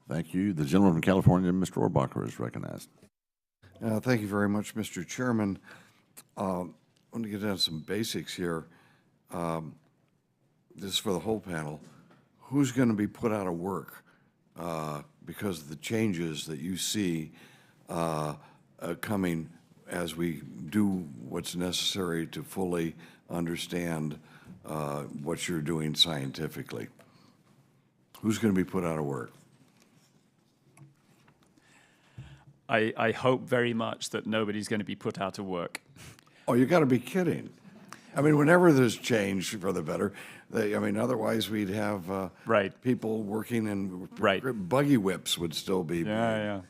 Thank you. The gentleman from California, Mr. Rohrabacher, is recognized. Thank you very much, Mr. Chairman. I want to get down to some basics here. This is for the whole panel. Who's going to be put out of work because of the changes that you see coming as we do what's necessary to fully understand what you're doing scientifically? Who's going to be put out of work? I hope very much that nobody's going to be put out of work. Oh, you got to be kidding. I mean, whenever there's change for the better, otherwise we'd have Right. people working and Right. buggy whips would still be. Yeah.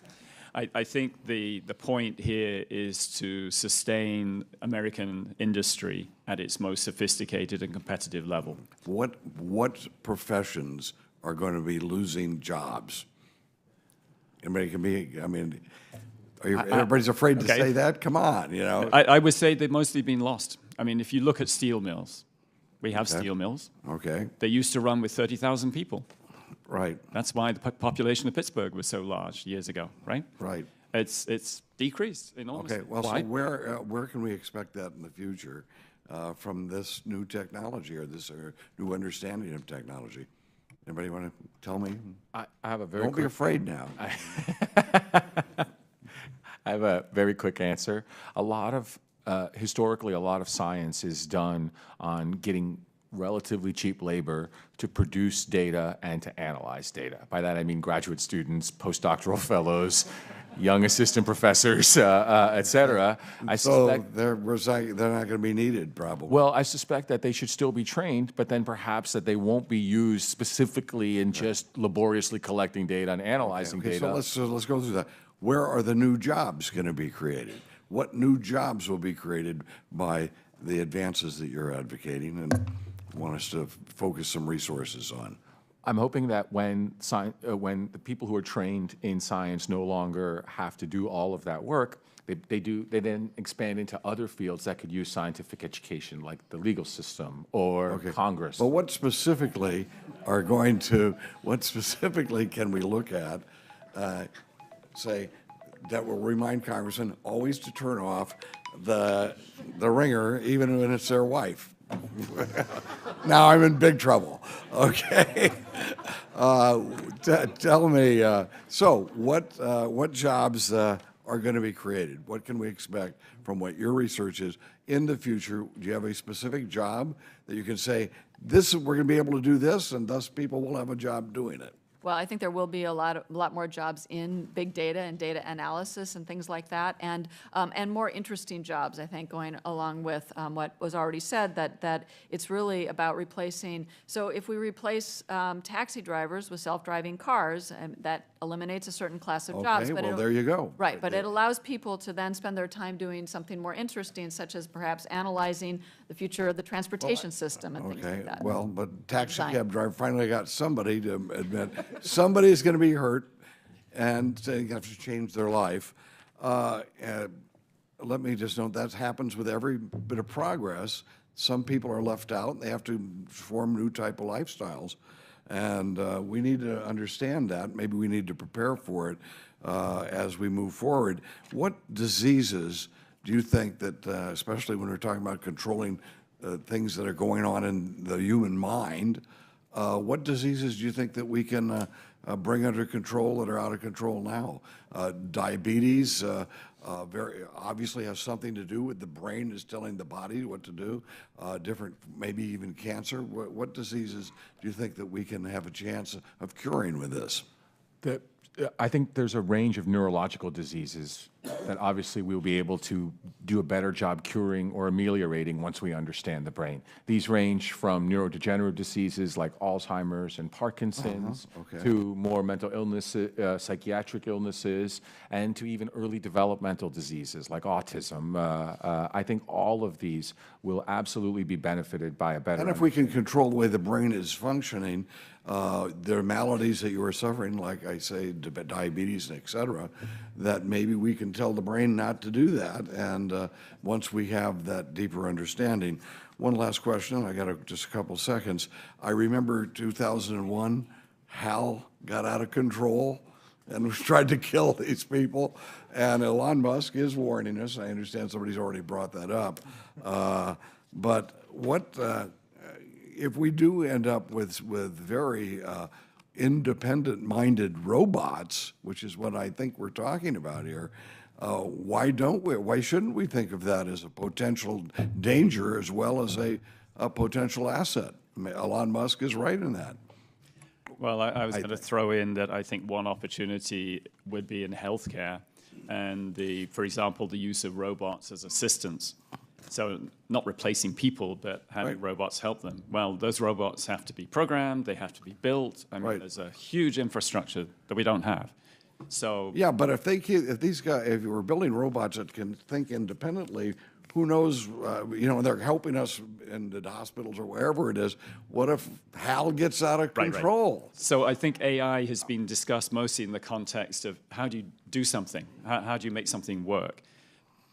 I think the point here is to sustain American industry at its most sophisticated and competitive level. What professions are going to be losing jobs? Everybody can be, everybody's afraid to say that? Come on, I would say they've mostly been lost. I mean, if you look at steel mills, we have steel mills. Okay. They used to run with 30,000 people. Right. That's why the population of Pittsburgh was so large years ago, right? Right. It's decreased enormously. Okay, well, Why? so where can we expect that in the future from this new technology or this new understanding of technology? Anybody want to tell me? I have a very Don't be afraid now. I have a very quick answer. Historically, a lot of science is done on getting relatively cheap labor to produce data and to analyze data. By that, I mean graduate students, postdoctoral fellows, young assistant professors, et cetera. So they're not going to be needed, probably. Well, I suspect that they should still be trained, but then perhaps that they won't be used specifically in just laboriously collecting data and analyzing data. So let's go through that. Where are the new jobs going to be created? What new jobs will be created by the advances that you're advocating and want us to focus some resources on? I'm hoping that when the people who are trained in science no longer have to do all of that work, they then expand into other fields that could use scientific education, like the legal system or Congress. But what specifically can we look at, say, that will remind Congressman always to turn off the ringer, even when it's their wife? Now I'm in big trouble. Okay. Tell me, so what jobs are going to be created? What can we expect from what your research is in the future? Do you have a specific job that you can say, we're going to be able to do this, and thus people will have a job doing it? Well, I think there will be a lot more jobs in big data and data analysis and things like that, and more interesting jobs, I think, going along with what was already said, that it's really about replacing. So if we replace taxi drivers with self-driving cars, that eliminates a certain class of jobs. Okay, well, there you go. Right, but it allows people to then spend their time doing something more interesting, such as perhaps analyzing the future of the transportation system and things like that. Well, but taxi cab driver finally got somebody to admit somebody's going to be hurt and they have to change their life. Let me just note that happens with every bit of progress. Some people are left out and they have to form new type of lifestyles. And we need to understand that. Maybe we need to prepare for it as we move forward. What diseases do you think that, especially when we're talking about controlling things that are going on in the human mind, what diseases do you think that we can bring under control that are out of control now? Diabetes very obviously has something to do with the brain is telling the body what to do. Maybe even cancer. What diseases do you think that we can have a chance of curing with this? I think there's a range of neurological diseases that obviously we'll be able to do a better job curing or ameliorating once we understand the brain. These range from neurodegenerative diseases like Alzheimer's and Parkinson's to more mental illness, psychiatric illnesses, and to even early developmental diseases like autism. I think all of these will absolutely be benefited by a better. And if we can control the way the brain is functioning, there are maladies that you are suffering, like I say, diabetes, et cetera, that maybe we can tell the brain not to do that. And once we have that deeper understanding. One last question, I got just a couple seconds. I remember 2001 HAL got out of control and tried to kill these people. And Elon Musk is warning us. I understand somebody's already brought that up. But what if we do end up with very independent-minded robots, which is what I think we're talking about here? Why don't we? Why shouldn't we think of that as a potential danger as well as a potential asset? I mean, Elon Musk is right in that. Well, I was going to throw in that I think one opportunity would be in healthcare, and for example, the use of robots as assistants. So not replacing people, but having robots help them. Well, those robots have to be programmed, they have to be built. I mean, there's a huge infrastructure that we don't have. So yeah, but if these guys, if we're building robots that can think independently, who knows? You know, they're helping us in the hospitals or wherever it is. What if HAL gets out of control? Right. So I think AI has been discussed mostly in the context of how do you do something? How do you make something work?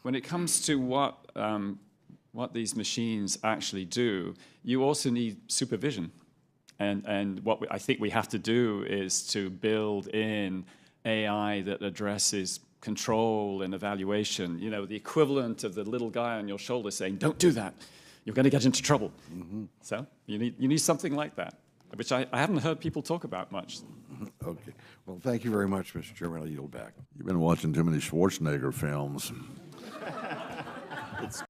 When it comes to what these machines actually do, you also need supervision. And what I think we have to do is to build in AI that addresses control and evaluation, you know, the equivalent of the little guy on your shoulder saying, don't do that, you're going to get into trouble. So you need something like that, which I haven't heard people talk about much. Okay. Well, thank you very much, Mr. Chairman. I'll yield back. You've been watching too many Schwarzenegger films.